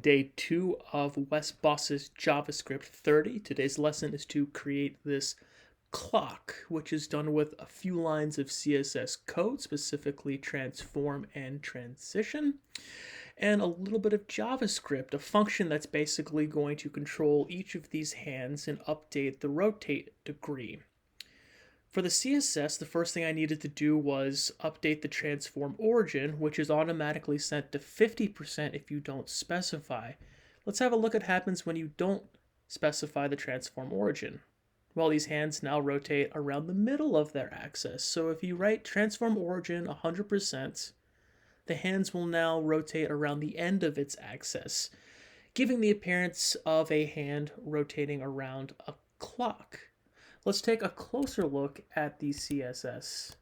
Day 2 of Wes Boss's JavaScript 30. Today's lesson is to create this clock, which is done with a few lines of CSS code, specifically transform and transition, and a little bit of JavaScript, a function that's basically going to control each of these hands and update the rotate degree. For the CSS, the first thing I needed to do was update the transform origin, which is automatically set to 50% if you don't specify. Let's have a look at what happens when you don't specify the transform origin. Well, these hands now rotate around the middle of their axis. So if you write transform origin 100%, the hands will now rotate around the end of its axis, giving the appearance of a hand rotating around a clock. Let's take a closer look at the CSS.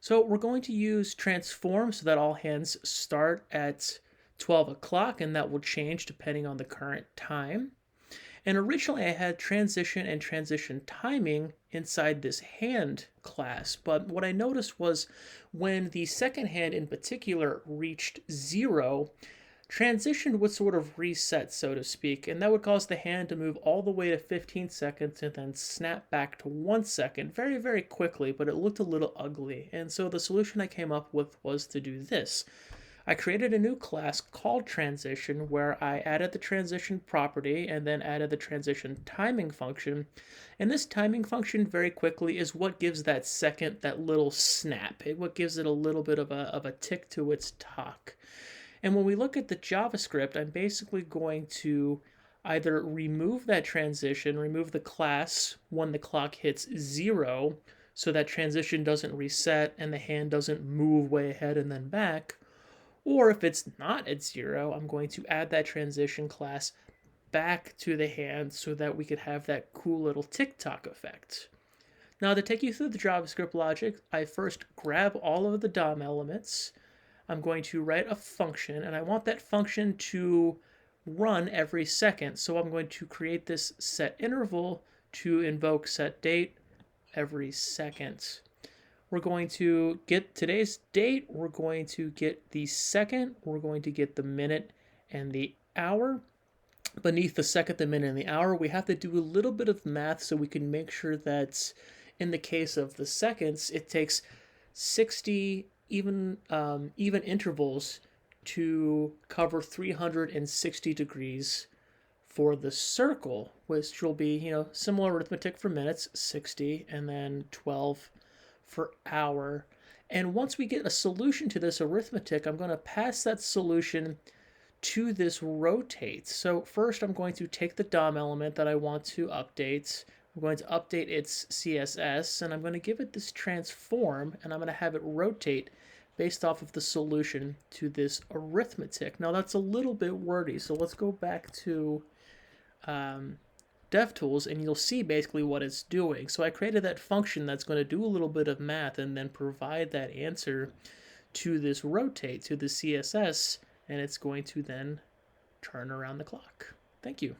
So we're going to use transform so that all hands start at 12 o'clock, and that will change depending on the current time. And originally I had transition and transition timing inside this hand class, but what I noticed was when the second hand in particular reached 0, transition would sort of reset, so to speak, and that would cause the hand to move all the way to 15 seconds and then snap back to 1 second very, very quickly, but it looked a little ugly. And so the solution I came up with was to do this. I created a new class called transition where I added the transition property and then added the transition timing function. And this timing function very quickly is what gives that second, that little snap. What gives it a little bit of a tick to its talk. And when we look at the JavaScript, I'm basically going to either remove that transition, remove the class when the clock hits 0, so that transition doesn't reset and the hand doesn't move way ahead and then back. Or if it's not at 0, I'm going to add that transition class back to the hand so that we could have that cool little tick-tock effect. Now, to take you through the JavaScript logic, I first grab all of the DOM elements. I'm going to write a function, and I want that function to run every second. So I'm going to create this set interval to invoke set date every second. We're going to get today's date, we're going to get the second, we're going to get the minute and the hour. Beneath the second, the minute, and the hour, we have to do a little bit of math so we can make sure that in the case of the seconds, it takes 60 even intervals to cover 360 degrees for the circle, which will be, similar arithmetic for minutes, 60, and then 12 for hour. And once we get a solution to this arithmetic, I'm going to pass that solution to this rotate. So first I'm going to take the DOM element that I want to update. I'm going to update its CSS, and I'm going to give it this transform, and I'm going to have it rotate based off of the solution to this arithmetic. Now that's a little bit wordy, so let's go back to DevTools, and you'll see basically what it's doing. So I created that function that's going to do a little bit of math and then provide that answer to this rotate, to the CSS, and it's going to then turn around the clock. Thank you.